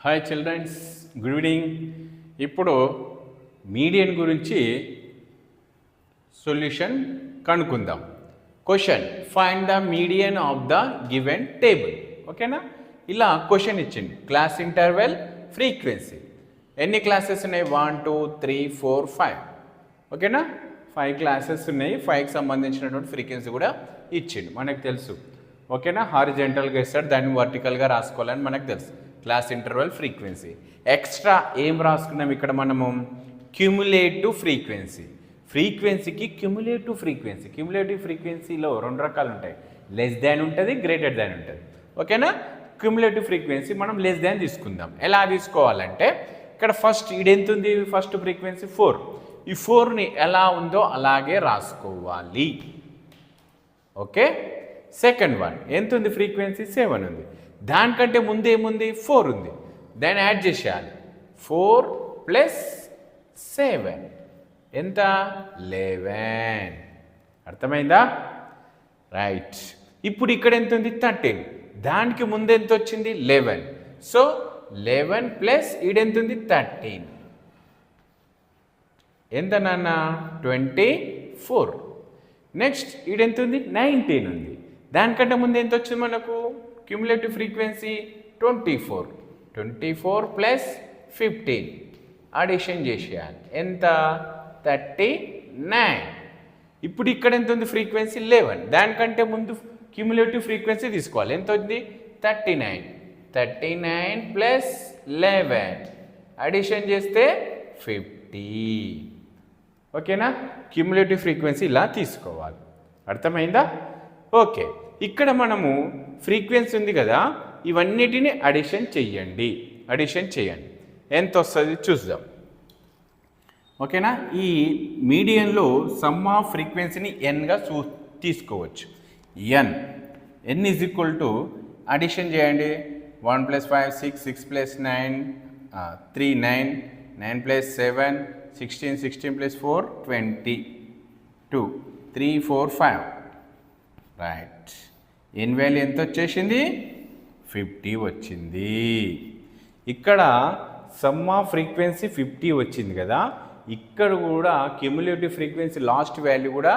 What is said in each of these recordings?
Hi children's, good evening. ఇప్పుడు median గురించి solution కనుక్కుందాం. Question, find the median of the given table. ఓకేనా? ఇలా క్వశ్చన్ ఇచ్చింది. Class interval, frequency. ఎన్ని క్లాసెస్ ఉన్నాయి? 1 2 3 4 5. ఓకేనా? 5 క్లాసెస్ ఉన్నాయి. 5కి సంబంధించినటువంటి ఫ్రీక్వెన్సీ కూడా ఇచ్చిండు, మనకు తెలుసు. ఓకేనా? హారిజెంటల్గా ఇస్తాడు, దాన్ని వర్టికల్గా రాసుకోవాలని మనకు తెలుసు. Class interval, frequency. ఎక్స్ట్రా ఏం రాసుకున్నాం ఇక్కడ మనము? Cumulative frequency. ఫ్రీక్వెన్సీకి క్యుములేటివ్ ఫ్రీక్వెన్సీ. క్యుములేటివ్ ఫ్రీక్వెన్సీలో 2 రకాలు ఉంటాయి. లెస్ దాన్ ఉంటుంది, గ్రేటర్ దాన్ ఉంటుంది. ఓకేనా? క్యుములేటివ్ ఫ్రీక్వెన్సీ మనం లెస్ దాన్ తీసుకుందాం. ఎలా తీసుకోవాలంటే ఇక్కడ ఫస్ట్ ఎంత ఉంది? First frequency 4. ఈ 4ని ఎలా ఉందో అలాగే రాసుకోవాలి. ఓకే. సెకండ్ వన్ ఎంత ఉంది? ఫ్రీక్వెన్సీ 7 ఉంది. దానికంటే ముందు ఏముంది? 4 ఉంది. దాన్ని యాడ్ చేసేయాలి. 4 + 7 ఎంత? 11. అర్థమైందా? రైట్. ఇప్పుడు ఇక్కడ ఎంత ఉంది? 13. దానికి ముందు ఎంత వచ్చింది? 11. సో 11 ప్లస్ ఈడెంత ఉంది? 13. ఎంత నాన్న? 24. నెక్స్ట్ ఈడెంత ఉంది? 19 ఉంది. దానికంటే ముందు ఎంత వచ్చింది మనకు? Cumulative frequency 24. 24 + 15 అడిషన్ చేసేయాలి. ఎంత? 39. ఇప్పుడు ఇక్కడ ఎంత ఉంది? ఫ్రీక్వెన్సీ 11. దానికంటే ముందు క్యుములేటివ్ ఫ్రీక్వెన్సీ తీసుకోవాలి. ఎంత ఉంది? 39. 39 + 11 అడిషన్ చేస్తే 50. ఓకేనా? క్యుములేటివ్ ఫ్రీక్వెన్సీ ఇలా తీసుకోవాలి. అర్థమైందా? ఓకే. ఇక్కడ మనము ఫ్రీక్వెన్సీ ఉంది కదా, ఇవన్నిటిని అడిషన్ చెయ్యండి. అడిషన్ చేయండి. ఎంత వస్తుంది చూద్దాం. ఓకేనా? ఈ మీడియన్లో సమ్ ఆఫ్ ఫ్రీక్వెన్సీని ఎన్గా తీసుకోవచ్చు. ఎన్ ఈజ్ ఈక్వల్ టు అడిషన్ చేయండి. 1 + 5 6, 6 + 9 3 9, 9 + 7 16, 16 + 4 22 3 4 5. రైట్. ఎన్ వాల్యూ ఎంత వచ్చేసింది? 50 వచ్చింది. ఇక్కడ సమ్ ఆఫ్ ఫ్రీక్వెన్సీ 50 వచ్చింది కదా, ఇక్కడ కూడా క్యుములేటివ్ ఫ్రీక్వెన్సీ లాస్ట్ వాల్యూ కూడా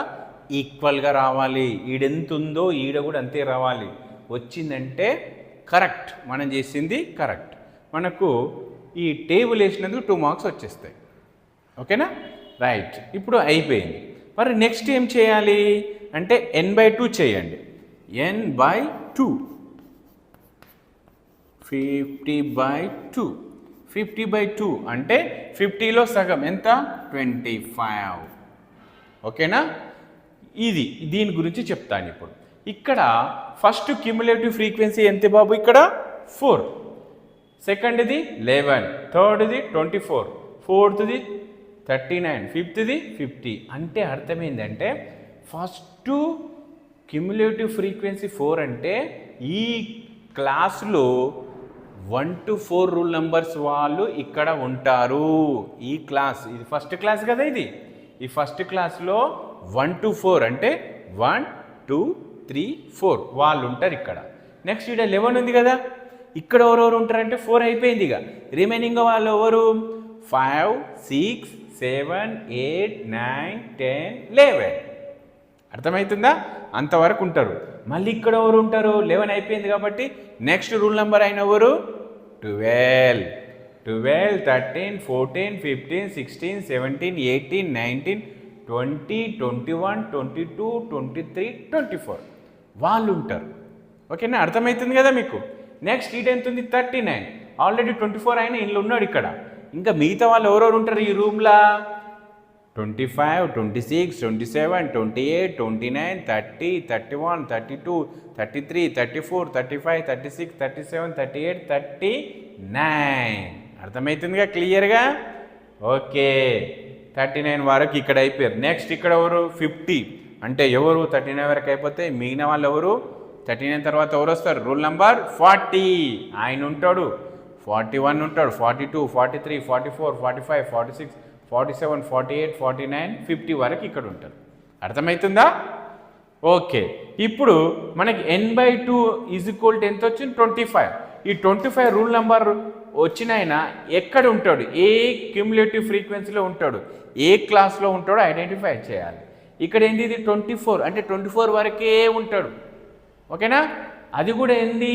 ఈక్వల్గా రావాలి. ఈడెంత ఉందో ఈడ కూడా అంతే రావాలి. వచ్చిందంటే కరెక్ట్, మనం చేసింది కరెక్ట్. మనకు ఈ టేబుల్ వేసినందుకు 2 మార్క్స్ వచ్చేస్తాయి. ఓకేనా? రైట్. ఇప్పుడు అయిపోయింది. మరి నెక్స్ట్ ఏం చేయాలి అంటే n/2 చేయండి. n/2 50/2. 50/2 అంటే 50లో సగం ఎంత? 25. ఓకేనా? దీని గురించి చెప్తాను ఇప్పుడు. ఇక్కడ ఫస్ట్ క్యుములేటివ్ ఫ్రీక్వెన్సీ ఎంత బాబు? ఇక్కడ 4. సెకండ్ది 11, థర్డ్ది 24, ఫోర్త్ది 39, ఫిఫ్త్ది 50. అంటే అర్థమైందంటే ఫస్ట్ క్యుములేటివ్ ఫ్రీక్వెన్సీ 4 అంటే ఈ క్లాసులో 1 to 4 రూల్ నెంబర్స్ వాళ్ళు ఇక్కడ ఉంటారు. ఈ క్లాస్, ఇది ఫస్ట్ క్లాస్ కదా, ఈ ఫస్ట్ క్లాస్లో 1 to 4 అంటే 1 2 3 4 వాళ్ళు ఉంటారు ఇక్కడ. నెక్స్ట్ ఇక్కడ 11 ఉంది కదా, ఇక్కడ ఎవరెవరు ఉంటారంటే 4 అయిపోయింది. ఇక రిమైనింగ్ వాళ్ళు ఎవరు? 5 6 7 8 9 10 11. అర్థమవుతుందా? అంతవరకు ఉంటారు. మళ్ళీ ఇక్కడ ఎవరు ఉంటారు? 11 అయిపోయింది కాబట్టి నెక్స్ట్ రూల్ నెంబర్ అయిన ఎవరు? 12 12 13 14 15 16 17 18 19 20 21 22 23 24 వాళ్ళు ఉంటారు. ఓకేనా? అర్థమవుతుంది కదా మీకు? నెక్స్ట్ ఈట్ ఎంత ఉంది? 39. ఆల్రెడీ 24 అయినా ఇంట్లో ఉన్నాడు ఇక్కడ. ఇంకా మిగతా వాళ్ళు ఎవరెవరు ఉంటారు ఈ రూమ్లో? 25 26 27 28 29 30 31 32 33 34 35 36 37 38 39. అర్థమవుతుందిగా క్లియర్గా? ఓకే. 39 వరకు ఇక్కడ అయిపోయారు. నెక్స్ట్ ఇక్కడ ఎవరు? 50 అంటే ఎవరు? 39 వరకు అయిపోతే మిగిలిన వాళ్ళు ఎవరు? 39 తర్వాత ఎవరు వస్తారు? రూల్ నెంబర్ 40 ఆయన ఉంటాడు, 41 ఉంటాడు, 42 43 44 45 46 47 48 49 50 వరకు ఇక్కడ ఉంటారు. అర్థమవుతుందా? ఓకే. ఇప్పుడు మనకి n/2 ఈజ్ ఈక్వల్ టు ఎంత వచ్చింది? 25. ఈ 25 రూల్ నెంబర్ వచ్చిన ఎక్కడ ఉంటాడు, ఏ క్యూములేటివ్ ఫ్రీక్వెన్సీలో ఉంటాడు, ఏ క్లాస్లో ఉంటాడో ఐడెంటిఫై చేయాలి. ఇక్కడ ఏంది, ఇది 24 అంటే 24 వరకే ఉంటాడు. ఓకేనా? అది కూడా ఏంది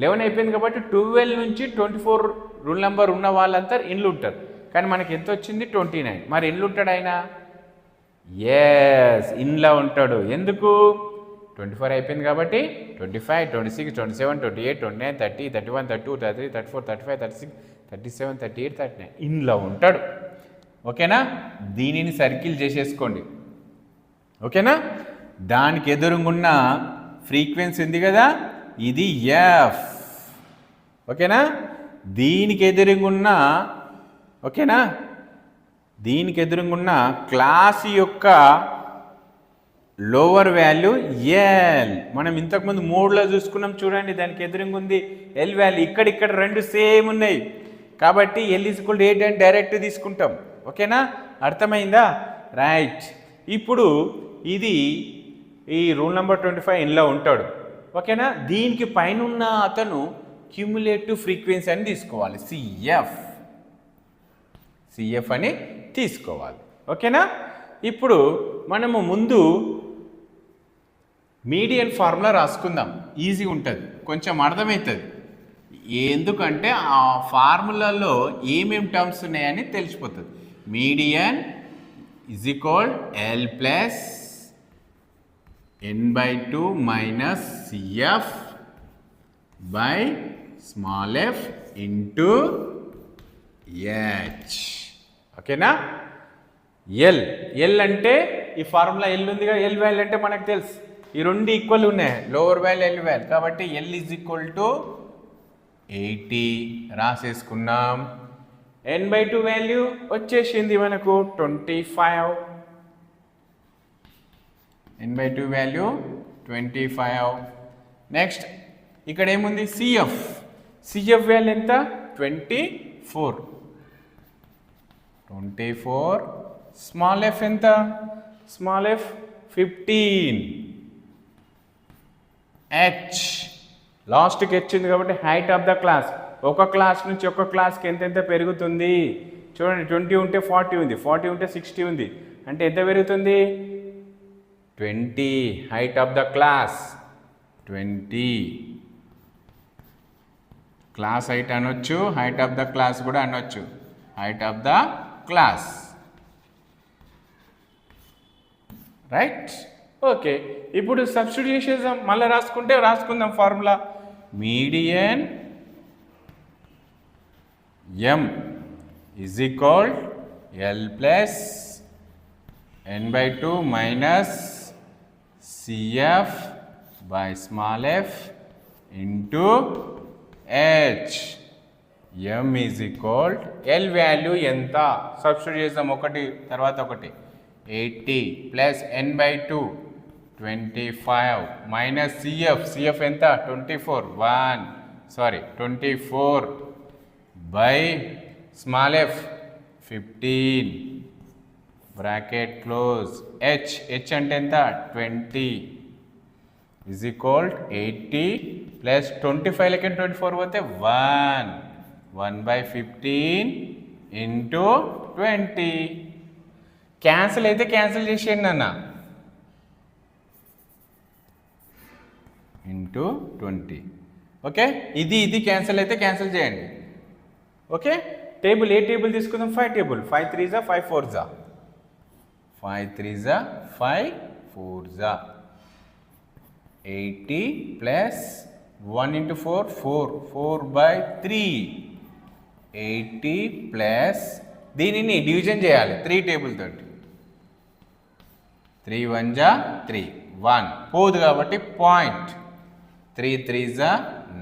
11 అయిపోయింది కాబట్టి 12 నుంచి 24 రూల్ నెంబర్ ఉన్న వాళ్ళంతా ఇండ్లు ఉంటారు. కానీ మనకి ఎంత వచ్చింది 29. మరి ఇండ్లు ఉంటాడు ఆయన? ఎస్, ఇంట్లో ఉంటాడు. ఎందుకు? 24 అయిపోయింది కాబట్టి 25, 26, 27, 28, 29, 30, 31, 32, 33, 34, 35, 36, 37, 38, 39 ఇంట్లో ఉంటాడు. ఓకేనా? దీనిని సర్కిల్ చేసేసుకోండి. ఓకేనా? దానికి ఎదురుగున్న ఫ్రీక్వెన్సీ ఉంది కదా, ఇది ఎఫ్. ఓకేనా? దీనికి ఎదురుగున్న, ఓకేనా, దీనికి ఎదురుగున్న క్లాస్ యొక్క లోవర్ వాల్యూ ఎల్. మనం ఇంతకుముందు 3లో చూసుకున్నాం చూడండి, దానికి ఎదురుగా ఉంది ఎల్ వాల్యూ. ఇక్కడ రెండు సేమ్ ఉన్నాయి కాబట్టి ఎల్ = 8 అని డైరెక్ట్ తీసుకుంటాం. ఓకేనా? అర్థమైందా? రైట్. ఇప్పుడు ఇది ఈ రూల్ నెంబర్ 25 ఇంట్లో ఉంటాడు. ఓకేనా? దీనికి పైన ఉన్న అతను క్యూములేటివ్ ఫ్రీక్వెన్సీ అని తీసుకోవాలి, సిఎఫ్ అని తీసుకోవాలి. ఓకేనా? ఇప్పుడు మనము ముందు మీడియన్ ఫార్ములా రాసుకుందాం, ఈజీగా ఉంటుంది, కొంచెం అర్థమవుతుంది. ఎందుకంటే ఆ ఫార్ములాలో ఏమేమి టర్మ్స్ ఉన్నాయని తెలిసిపోతుంది. Median = L + n/2 - CF / f × H. ఓకేనా? ఎల్ అంటే ఈ ఫార్ములా ఎల్ ఉందిగా, ఎల్ వాల్యూ అంటే మనకు తెలుసు, ఈ రెండు ఈక్వల్ ఉన్నాయి, లోవర్ వాల్యూ ఎల్ వాల్యూ. కాబట్టి ఎల్ = 80 రాసేసుకున్నాం. n/2 వాల్యూ వచ్చేసింది మనకు 25. n/2 value 25. నెక్స్ట్ ఇక్కడ ఏముంది, సిఎఫ్ వాల్యూ ఎంత, 24. స్మాల్ ఎఫ్ ఎంత, స్మాల్ ఎఫ్ 15. హెచ్ లాస్ట్కి హెచ్ ఉంది కాబట్టి హైట్ ఆఫ్ ద క్లాస్. ఒక క్లాస్ నుంచి ఒక క్లాస్కి ఎంతెంత పెరుగుతుంది చూడండి. 20 ఉంటే 40 ఉంది, 40 ఉంటే 60 ఉంది, అంటే ఎంత పెరుగుతుంది, 20. Height of the class 20. Class height అనొచ్చు, హైట్ ఆఫ్ ద క్లాస్ కూడా అనొచ్చు, height of the class. Right? Okay. ఇప్పుడు సబ్స్టిట్యూషన్ మళ్ళీ రాసుకుందాం formula. Median M = L + n/2 - CF / f × H. M = L value ఎంత, సబ్స్టిట్యూట్ చేద్దాం ఒకటి తర్వాత ఒకటి. 80 + n/2 25 - CF ఎంత, 24 / f 15 బ్రాకెట్ క్లోజ్. హెచ్ అంటే ఎంత, 20 = 80 + 25 లకి 24 పోతే 1/15 × 20. క్యాన్సిల్ అయితే క్యాన్సిల్ చేసేయండి అన్న, × 20. ఓకే? ఇది క్యాన్సిల్ అయితే క్యాన్సిల్ చేయండి. ఓకే? టేబుల్, ఏ టేబుల్ తీసుకుందాం, 5 table. 5 3s 5 4s 5 3s 5 4s 80 + 1 × 4 4/3 80 + దీనిని డివిజన్ చేయాలి 3 టేబుల్ తోటి. 3 1s 3 1 పోదు కాబట్టి పాయింట్. 3 3s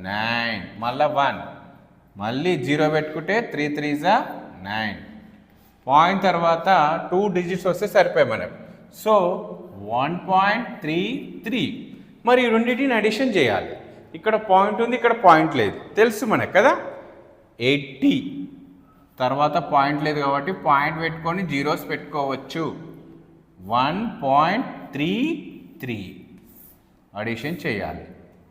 9 మళ్ళీ 1 మళ్ళీ 0 పెట్టుకుంటే 3 3s 9. పాయింట్ తర్వాత 2 డిజిట్స్ వస్తే సరిపోయాయి మనకు. సో 1.33. మరి ఈ రెండింటిని అడిషన్ చేయాలి. ఇక్కడ పాయింట్ ఉంది, ఇక్కడ పాయింట్ లేదు, తెలుసు మనకు కదా. 80 తర్వాత పాయింట్ లేదు కాబట్టి పాయింట్ పెట్టుకొని జీరోస్ పెట్టుకోవచ్చు. 1.33 అడిషన్ చేయాలి.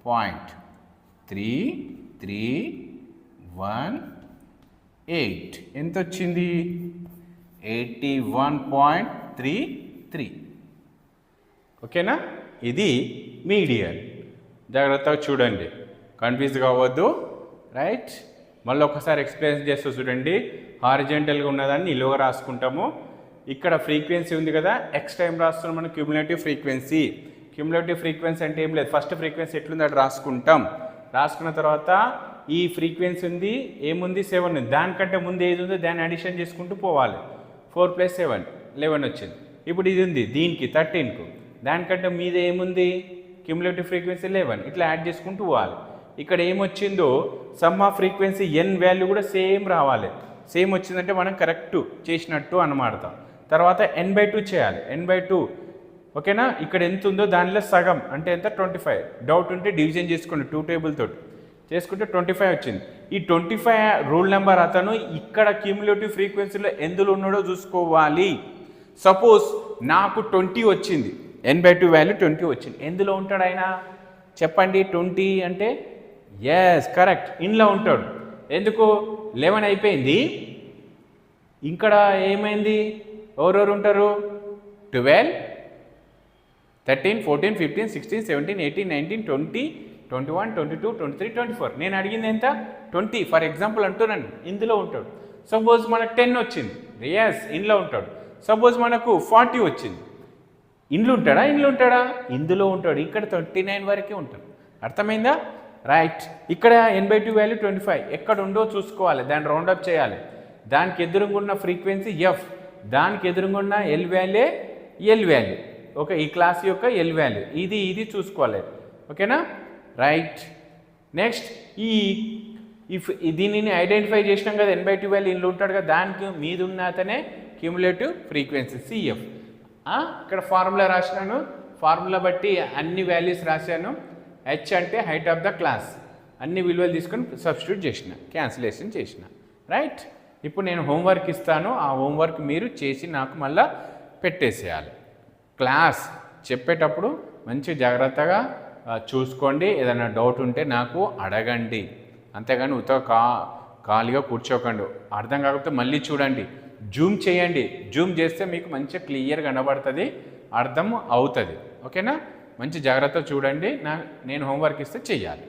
0.331 8 ఎంత వచ్చింది 81.33. ఓకేనా, ఇది మీడియన్. జాగ్రత్తగా చూడండి, కన్ఫ్యూజ్ కావద్దు. రైట్, మళ్ళీ ఒకసారి ఎక్స్ప్లెయిన్ చేస్తూ చూడండి. హారిజెంటల్గా ఉన్నదాన్ని నిలువుగా రాసుకుంటాము. ఇక్కడ ఫ్రీక్వెన్సీ ఉంది కదా, ఎక్స్ టైం రాస్తున్నాం మనం క్యూములేటివ్ ఫ్రీక్వెన్సీ. క్యూములేటివ్ ఫ్రీక్వెన్సీ అంటే ఏం లేదు, ఫస్ట్ ఫ్రీక్వెన్సీ ఎట్లుంది అది రాసుకుంటాం. రాసుకున్న తర్వాత ఈ ఫ్రీక్వెన్సీ ఉంది, ఏముంది 7 ఉంది, దానికంటే ముందు ఏది ఉందో దాన్ని అడిషన్ చేసుకుంటూ పోవాలి. 4 + 7 11 వచ్చింది. ఇప్పుడు ఇది ఉంది దీనికి 13కు, దానికంటే మీద ఏముంది క్యూములేటివ్ ఫ్రీక్వెన్సీ 11, ఇట్లా యాడ్ చేసుకుంటూ పోవాలి. ఇక్కడ ఏమొచ్చిందో sum of frequency n value కూడా సేమ్ రావాలి. సేమ్ వచ్చిందంటే మనం కరెక్ట్ చేసినట్టు అన్నమాట. తర్వాత n/2 చేయాలి, n/2. ఓకేనా, ఇక్కడ ఎంత ఉందో దానిలో సగం అంటే ఎంత 25. డౌట్ ఉంటే డివిజన్ చేసుకోండి 2 టేబుల్ తోటి చేసుకుంటే 25 వచ్చింది. ఈ 25 రూల్ నెంబర్ అతను ఇక్కడ క్యూములేటివ్ ఫ్రీక్వెన్సీలో ఎందులో ఉన్నాడో చూసుకోవాలి. సపోజ్ నాకు 20 వచ్చింది, n/2 వాల్యూ 20 వచ్చింది, ఎందులో ఉంటాడు ఆయన చెప్పండి. 20 అంటే ఎస్ కరెక్ట్, ఇన్లో ఉంటాడు. ఎందుకు 11 అయిపోయింది, ఇక్కడ ఏమైంది, ఎవరెవరు ఉంటారు 12, 13, 14, 15, 16, 17, 18, 19, 20, 21, 22, 23, 24. నేను అడిగింది ఎంత 20 ఫర్ ఎగ్జాంపుల్ అంటున్నాను, ఇందులో ఉంటాడు. సపోజ్ మనకు 10 వచ్చింది, ఎస్ ఇందులో ఉంటాడు. సపోజ్ మనకు 40 వచ్చింది, ఇందులో ఉంటాడా ఇందులో ఉంటాడు. ఇక్కడ 39 వరకే ఉంటాడు. అర్థమైందా? రైట్, ఇక్కడ n/2 వాల్యూ 25 ఎక్కడ ఉందో చూసుకోవాలి, దాన్ని రౌండప్ చేయాలి. దానికి ఎదురుగున్న ఫ్రీక్వెన్సీ f, దానికి ఎదురుగున్న L వాల్యూ. ఓకే, ఈ క్లాస్ యొక్క L వాల్యూ ఇది చూసుకోవాలి. ఓకేనా, రైట్. నెక్స్ట్ దీనిని ఐడెంటిఫై చేసినాం కదా, n/2 వాల్యూ ఇందులో ఉంటాడు కదా, దానికి మీద ఉన్న అతనే క్యూములేటివ్ ఫ్రీక్వెన్సీ CF. ఇక్కడ ఫార్ములా రాసినాను, ఫార్ములా బట్టి అన్ని వాల్యూస్ రాశాను. h అంటే హైట్ ఆఫ్ ద క్లాస్, అన్ని విలువలు తీసుకొని సబ్స్టిట్యూట్ చేసిన, క్యాన్సిలేషన్ చేసిన. రైట్, ఇప్పుడు నేను హోంవర్క్ ఇస్తాను, ఆ హోంవర్క్ మీరు చేసి నాకు మళ్ళీ పెట్టేసేయాలి. క్లాస్ చెప్పేటప్పుడు మంచి జాగ్రత్తగా చూసుకోండి, ఏదైనా డౌట్ ఉంటే నాకు అడగండి, అంతేగాని ఖాళీగా కూర్చోకండి. అర్థం కాకపోతే మళ్ళీ చూడండి, జూమ్ చేయండి. జూమ్ చేస్తే మీకు మంచిగా క్లియర్గా కనబడుతుంది, అర్థం అవుతుంది. ఓకేనా, మంచి జాగ్రత్త చూడండి. నేను హోంవర్క్ ఇస్తే చెయ్యాలి.